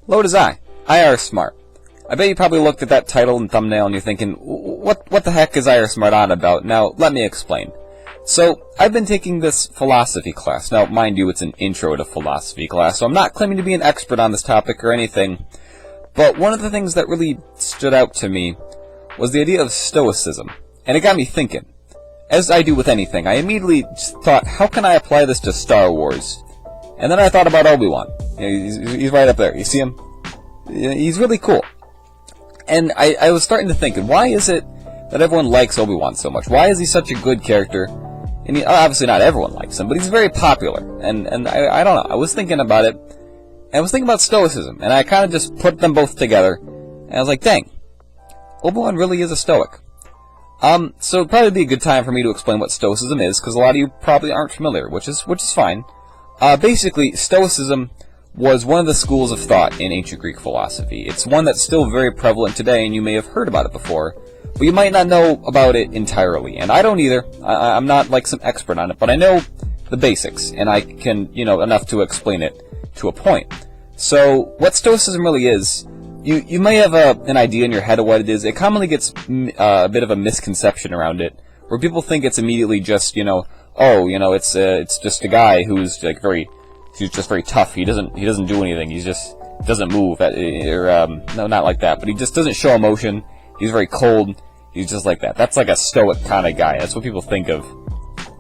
Low does IR Smart. I bet you probably looked at that title and thumbnail and you're thinking, what the heck is IR Smart on about? Now, let me explain. So, I've been taking this philosophy class. Now, mind you, it's an intro to philosophy class, so I'm not claiming to be an expert on this topic or anything. But one of the things that really stood out to me was the idea of Stoicism. And it got me thinking. As I do with anything, I immediately thought, how can I apply this to Star Wars? And then I thought about Obi Wan. He's right up there. You see him? He's really cool. And I was starting to think, why is it that everyone likes Obi Wan so much? Why is he such a good character? And obviously not everyone likes him, but he's very popular. And I don't know. I was thinking about it. And I was thinking about Stoicism. And I kind of just put them both together. And I was like, dang. Obi Wan really is a Stoic. So it'd probably be a good time for me to explain what Stoicism is, because a lot of you probably aren't familiar, which is fine. Basically, Stoicism was one of the schools of thought in ancient Greek philosophy. It's one that's still very prevalent today, and you may have heard about it before, but you might not know about it entirely. And I don't either. I'm not like some expert on it, but I know the basics, and I can, enough to explain it to a point. So, what Stoicism really is, you may have an idea in your head of what it is. It commonly gets a bit of a misconception around it, where people think it's immediately just, it's just a guy who's like he's just very tough. He doesn't do anything. He just doesn't move. No, not like that. But he just doesn't show emotion. He's very cold. He's just like that. That's like a Stoic kind of guy. That's what people think of.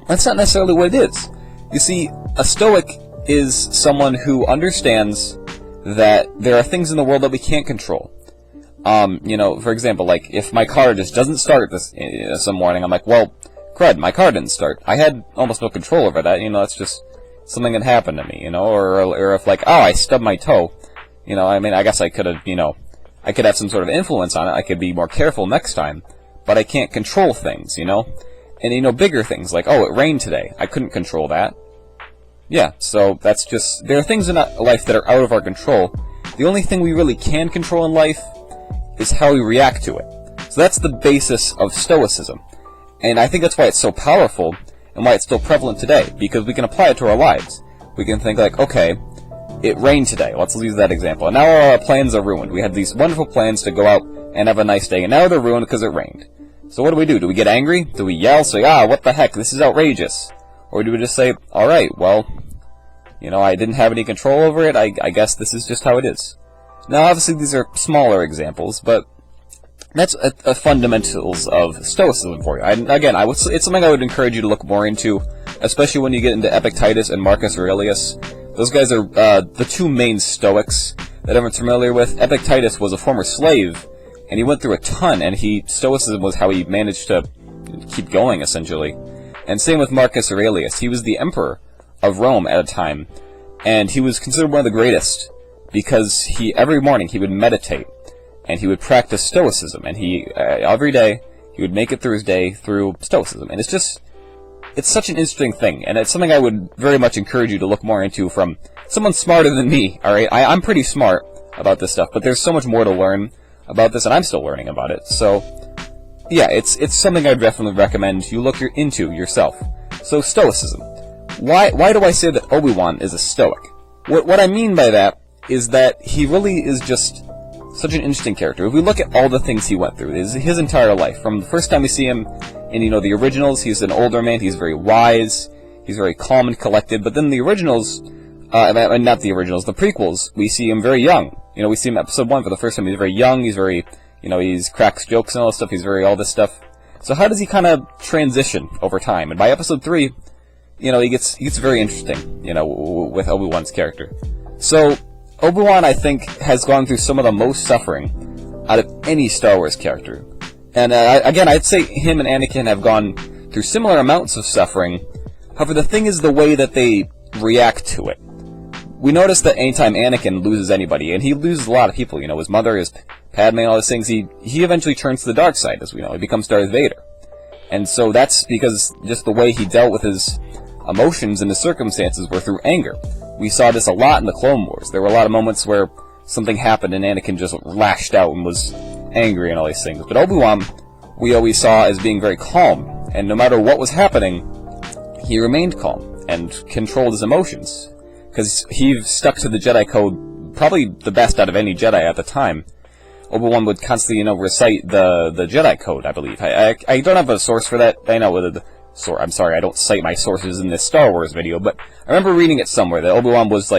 That's not necessarily what it is. You see, a Stoic is someone who understands that there are things in the world that we can't control. For example, like if my car just doesn't start some morning, I'm like, well, crud, my car didn't start. I had almost no control over that. That's just something that happened to me. Or if like, I stubbed my toe. I guess I could have, I could have some sort of influence on it. I could be more careful next time, but I can't control things. And bigger things like, it rained today. I couldn't control that. Yeah, so that's just, there are things in life that are out of our control. The only thing we really can control in life is how we react to it. So that's the basis of Stoicism. And I think that's why it's so powerful and why it's still prevalent today, because we can apply it to our lives. We can think like, okay, it rained today. Let's use that example. And now our plans are ruined. We had these wonderful plans to go out and have a nice day, and now they're ruined because it rained. So what do? Do we get angry? Do we yell, say, what the heck, this is outrageous? Or do we just say, alright, well, I didn't have any control over it, I guess this is just how it is. Now, obviously, these are smaller examples, but that's a fundamentals of Stoicism for you. It's something I would encourage you to look more into, especially when you get into Epictetus and Marcus Aurelius. Those guys are the two main Stoics that everyone's familiar with. Epictetus was a former slave, and he went through a ton, and Stoicism was how he managed to keep going, essentially. And same with Marcus Aurelius. He was the emperor of Rome at a time, and he was considered one of the greatest, because every morning he would meditate, and he would practice Stoicism, and every day, he would make it through his day through Stoicism. And it's such an interesting thing, and it's something I would very much encourage you to look more into from someone smarter than me, alright? I'm pretty smart about this stuff, but there's so much more to learn about this, and I'm still learning about it. So, yeah, it's something I'd definitely recommend you look into yourself. So, Stoicism. Why do I say that Obi-Wan is a Stoic? What I mean by that is that he really is just such an interesting character. If we look at all the things he went through, his entire life, from the first time we see him in, the originals, he's an older man, he's very wise, he's very calm and collected, but then the originals, not the originals, the prequels, we see him very young. We see him in episode 1 for the first time, he's very young, he's very, he's cracks jokes and all this stuff, he's very all this stuff. So how does he kind of transition over time? And by episode 3, he gets very interesting, with Obi-Wan's character. So, Obi-Wan, I think, has gone through some of the most suffering out of any Star Wars character. And, again, I'd say him and Anakin have gone through similar amounts of suffering. However, the thing is the way that they react to it. We notice that anytime Anakin loses anybody, and he loses a lot of people, his mother, his Padme, and all those things, he eventually turns to the dark side, as we know. He becomes Darth Vader. And so that's because just the way he dealt with his emotions and his circumstances were through anger. We saw this a lot in the Clone Wars. There were a lot of moments where something happened and Anakin just lashed out and was angry and all these things. But Obi-Wan, we always saw as being very calm, and no matter what was happening, he remained calm and controlled his emotions, because he stuck to the Jedi code probably the best out of any Jedi at the time. Obi-Wan would constantly, recite the Jedi Code, I believe. I don't have a source for that. I know I'm sorry, I don't cite my sources in this Star Wars video, but I remember reading it somewhere that Obi-Wan was,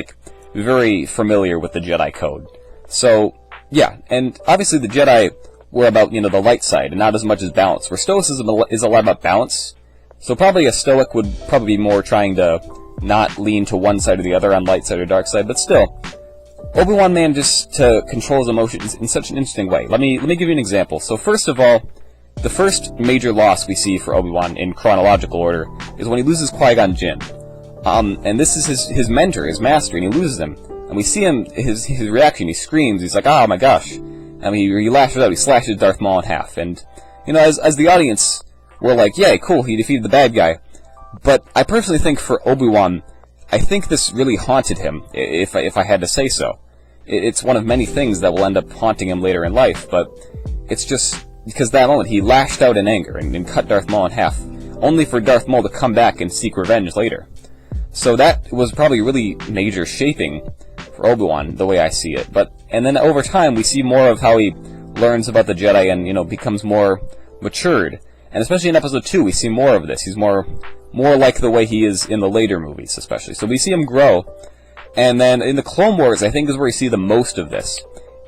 very familiar with the Jedi Code. So, yeah, and obviously the Jedi were about, the light side, and not as much as balance, where Stoicism is a lot about balance. So probably a Stoic would probably be more trying to not lean to one side or the other on light side or dark side, but still, Obi-Wan manages to control his emotions in such an interesting way. Let me give you an example. So first of all, the first major loss we see for Obi-Wan in chronological order is when he loses Qui-Gon Jinn. And this is his mentor, his master, and he loses him. And we see him, his reaction, he screams, he's like, oh my gosh. I mean, he lashes out, he slashes Darth Maul in half. And, as the audience, we're like, yay, cool, he defeated the bad guy. But I personally think for Obi-Wan, I think this really haunted him, if I had to say so. It's one of many things that will end up haunting him later in life, but it's just because that moment he lashed out in anger and cut Darth Maul in half, only for Darth Maul to come back and seek revenge later. So that was probably really major shaping for Obi-Wan, the way I see it. And then over time, we see more of how he learns about the Jedi and, becomes more matured. And especially in Episode 2, we see more of this. He's more like the way he is in the later movies, especially. So we see him grow. And then in the Clone Wars, I think is where you see the most of this.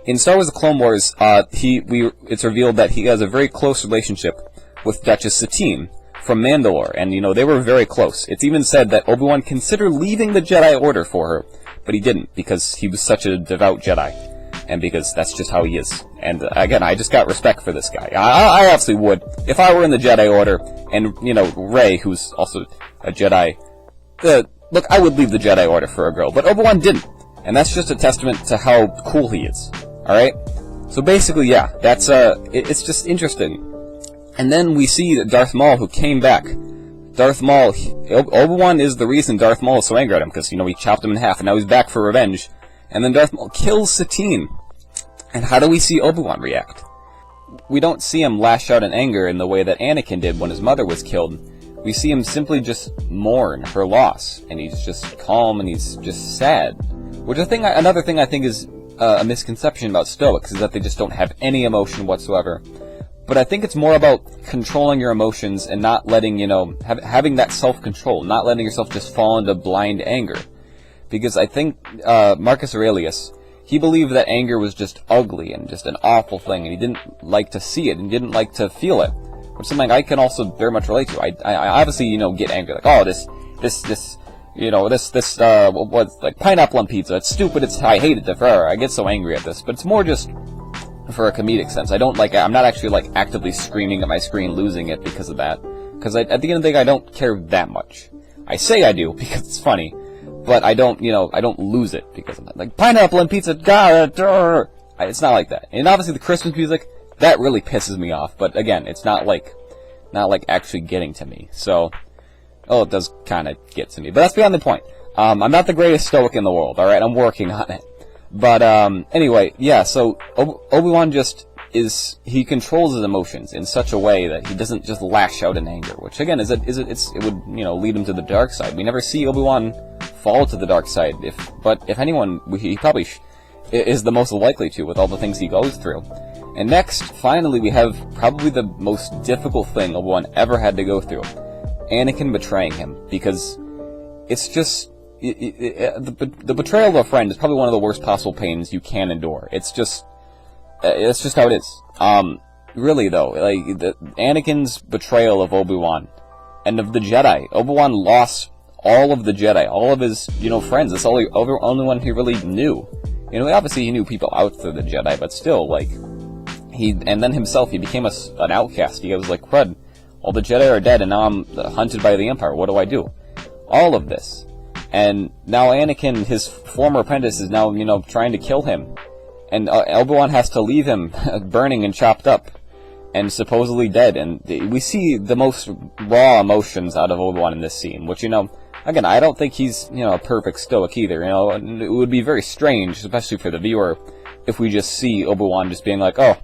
In Star Wars: The Clone Wars, it's revealed that he has a very close relationship with Duchess Satine from Mandalore, and they were very close. It's even said that Obi-Wan considered leaving the Jedi Order for her, but he didn't because he was such a devout Jedi, and because that's just how he is. And again, I just got respect for this guy. I absolutely would if I were in the Jedi Order, and Rey, who's also a Jedi. Look, I would leave the Jedi Order for a girl, but Obi-Wan didn't. And that's just a testament to how cool he is. Alright? So basically, yeah, that's, it's just interesting. And then we see Darth Maul, who came back. Darth Maul, Obi-Wan is the reason Darth Maul is so angry at him, because, he chopped him in half, and now he's back for revenge. And then Darth Maul kills Satine. And how do we see Obi-Wan react? We don't see him lash out in anger in the way that Anakin did when his mother was killed. We see him simply just mourn her loss, and he's just calm and he's just sad. Another thing I think is a misconception about Stoics is that they just don't have any emotion whatsoever. But I think it's more about controlling your emotions and not letting, having that self-control, not letting yourself just fall into blind anger. Because I think Marcus Aurelius, he believed that anger was just ugly and just an awful thing, and he didn't like to see it and didn't like to feel it. Which is something I can also very much relate to. I obviously, get angry, like, oh, this, like pineapple on pizza, it's stupid, I hate it, I get so angry at this, but it's more just for a comedic sense. I'm not actually, actively screaming at my screen, losing it because of that, because at the end of the day, I don't care that much. I say I do, because it's funny, but I don't lose it because of that. Like, pineapple on pizza, God, it's not like that. And obviously the Christmas music, that really pisses me off, but again, it's not like actually getting to me. So, it does kind of get to me, but that's beyond the point. I'm not the greatest Stoic in the world, alright? I'm working on it. But, anyway, yeah, so Obi-Wan he controls his emotions in such a way that he doesn't just lash out in anger, which again, it would, lead him to the dark side. We never see Obi-Wan fall to the dark side, but if anyone, he probably is the most likely to with all the things he goes through. And next, finally, we have probably the most difficult thing Obi-Wan ever had to go through. Anakin betraying him. Because it's just... the betrayal of a friend is probably one of the worst possible pains you can endure. It's just how it is. Really, though, Anakin's betrayal of Obi-Wan and of the Jedi. Obi-Wan lost all of the Jedi, all of his, friends. That's the only one he really knew. Obviously he knew people outside the Jedi, but still, and then himself, he became an outcast. He was like, crud, all the Jedi are dead, and now I'm hunted by the Empire. What do I do? All of this. And now Anakin, his former apprentice, is now, trying to kill him. And Obi-Wan has to leave him burning and chopped up and supposedly dead. And we see the most raw emotions out of Obi-Wan in this scene, which, again, I don't think he's, a perfect Stoic either. It would be very strange, especially for the viewer, if we just see Obi-Wan just being like, oh,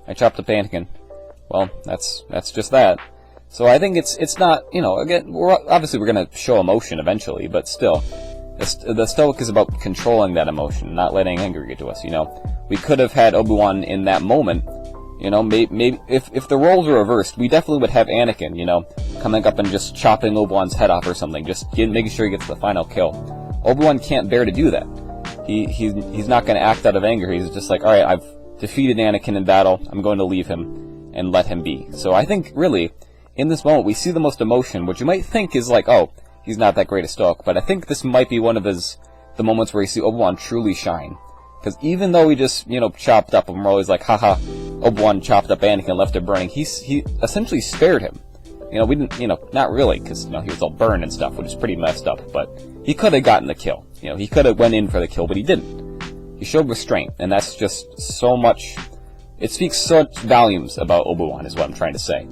I chopped up Anakin. Well, that's just that. So I think it's not, again, we're gonna show emotion eventually, but still, The Stoic is about controlling that emotion, not letting anger get to us, you know. We could have had Obi-Wan in that moment, you know, maybe if the roles were reversed, we definitely would have Anakin, you know, coming up and just chopping Obi-Wan's head off or something, just making sure he gets the final kill. Obi-Wan can't bear to do that. He's not going to act out of anger. He's just like, alright, I've defeated Anakin in battle, I'm going to leave him and let him be. So I think, really, in this moment, we see the most emotion, which you might think is like, oh, he's not that great a Stoic, but I think this might be one of the moments where you see Obi-Wan truly shine. Because even though he just, you know, chopped up, and we're always like, haha, Obi-Wan chopped up Anakin and left him burning, he essentially spared him. You know, we didn't, you know, not really, because, you know, he was all burned and stuff, which is pretty messed up, but he could have gotten the kill. You know, he could have went in for the kill, but he didn't. He showed restraint, and that's just so much, it speaks such volumes about Obi-Wan, is what I'm trying to say.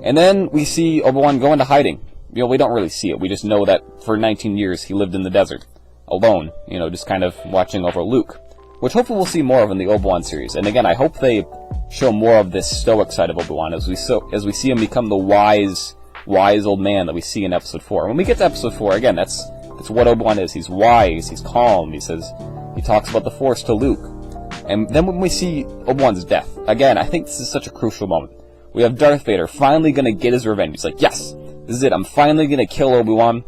And then we see Obi-Wan go into hiding. You know, we don't really see it, we just know that for 19 years he lived in the desert, alone, you know, just kind of watching over Luke, which hopefully we'll see more of in the Obi-Wan series. And again, I hope they show more of this Stoic side of Obi-Wan as we see him become the wise old man that we see in Episode 4. When we get to Episode 4, again, that's what Obi-Wan is. He's wise, he's calm, he talks about the Force to Luke. And then when we see Obi-Wan's death, again, I think this is such a crucial moment. We have Darth Vader finally gonna get his revenge. He's like, yes, this is it, I'm finally gonna kill Obi-Wan.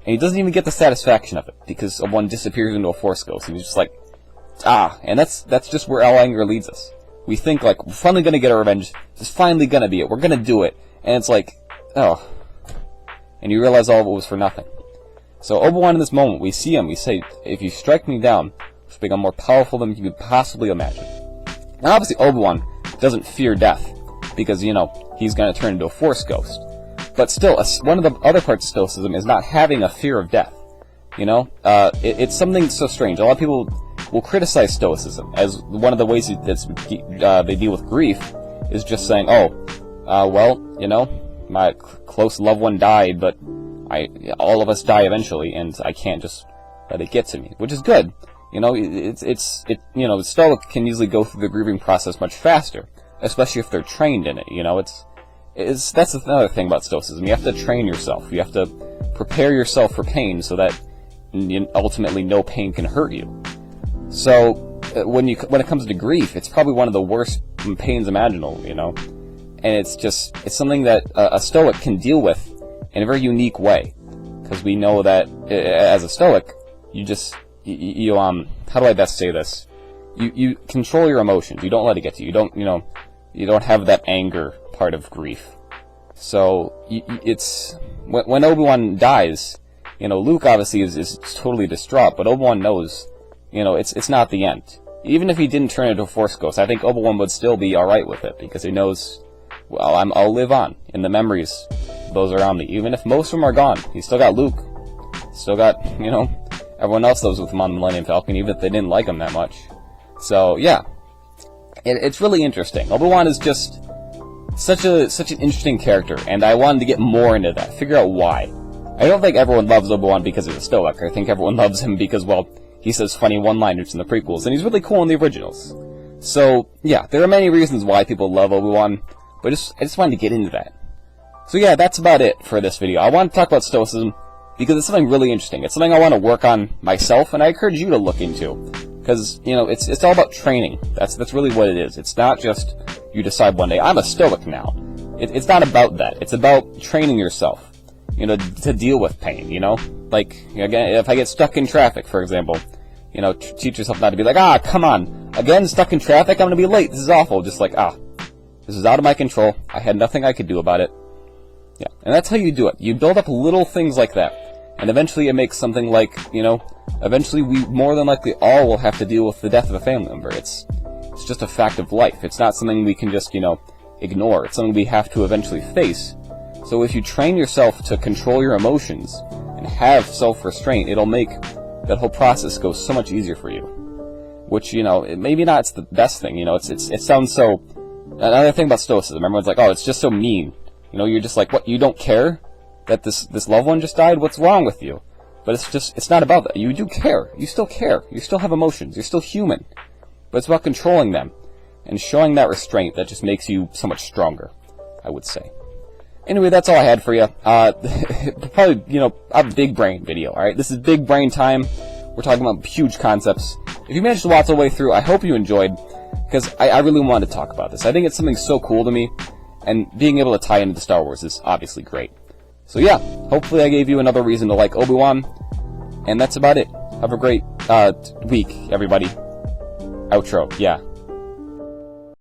And he doesn't even get the satisfaction of it, because Obi-Wan disappears into a Force ghost. He's just like, and that's just where our anger leads us. We think, like, we're finally gonna get our revenge, this is finally gonna be it, we're gonna do it, and it's like, oh. And you realize all of it was for nothing. So Obi-Wan in this moment, we see him, we say, if you strike me down, I'll become more powerful than you could possibly imagine. Now obviously Obi-Wan doesn't fear death, because, you know, he's gonna turn into a Force ghost. But still, one of the other parts of Stoicism is not having a fear of death. You know, it's something so strange. A lot of people will criticize Stoicism as one of the ways they deal with grief is just saying, well, you know, my close loved one died, but all of us die eventually, and I can't just let it get to me, which is good. You know, you know, the Stoic can usually go through the grieving process much faster, especially if they're trained in it. You know, that's another thing about Stoicism. You have to train yourself. You have to prepare yourself for pain so that ultimately no pain can hurt you. So when it comes to grief, it's probably one of the worst pains imaginable, you know. And it's something that a Stoic can deal with in a very unique way, because we know that as a Stoic, you how do I best say this? You control your emotions. You don't let it get to you. You don't have that anger part of grief. So it's when Obi-Wan dies, you know, Luke obviously is totally distraught, but Obi-Wan knows, you know, it's not the end. Even if he didn't turn into a Force ghost, I think Obi-Wan would still be alright with it, because he knows, well, I'll live on in the memories of those around me. Even if most of them are gone, he's still got Luke, still got, you know, everyone else that was with him on the Millennium Falcon, even if they didn't like him that much. So yeah, it's really interesting. Obi-Wan is just such an interesting character, and I wanted to get more into that, figure out why. I don't think everyone loves Obi-Wan because he's a Stoic. I think everyone loves him because, well, he says funny one-liners in the prequels, and he's really cool in the originals. So, yeah, there are many reasons why people love Obi-Wan, but I just wanted to get into that. So yeah, that's about it for this video. I want to talk about Stoicism because it's something really interesting. It's something I want to work on myself, and I encourage you to look into. Because, you know, it's all about training. That's really what it is. It's not just you decide one day, I'm a Stoic now. It's not about that. It's about training yourself, you know, to deal with pain, you know? Like, again, if I get stuck in traffic, for example, you know, teach yourself not to be like, come on, again, stuck in traffic, I'm gonna be late, this is awful. Just like, this is out of my control, I had nothing I could do about it. Yeah, and that's how you do it. You build up little things like that, and eventually it makes something like, you know, eventually we more than likely all will have to deal with the death of a family member. It's just a fact of life. It's not something we can just, you know, ignore. It's something we have to eventually face. So if you train yourself to control your emotions and have self-restraint, it'll make that whole process go so much easier for you. Which, you know, maybe not it's the best thing, you know, it sounds so... Another thing about Stoicism, everyone's like, it's just so mean. You know, you're just like, what, you don't care that this loved one just died? What's wrong with you? But it's not about that. You do care. You still care. You still have emotions. You're still human. But it's about controlling them and showing that restraint that just makes you so much stronger, I would say. Anyway, that's all I had for you. Probably, a big brain video, alright? This is big brain time. We're talking about huge concepts. If you managed to watch all the way through, I hope you enjoyed, because I really wanted to talk about this. I think it's something so cool to me, and being able to tie into Star Wars is obviously great. So yeah, hopefully I gave you another reason to like Obi-Wan, and that's about it. Have a great week, everybody. Outro, yeah.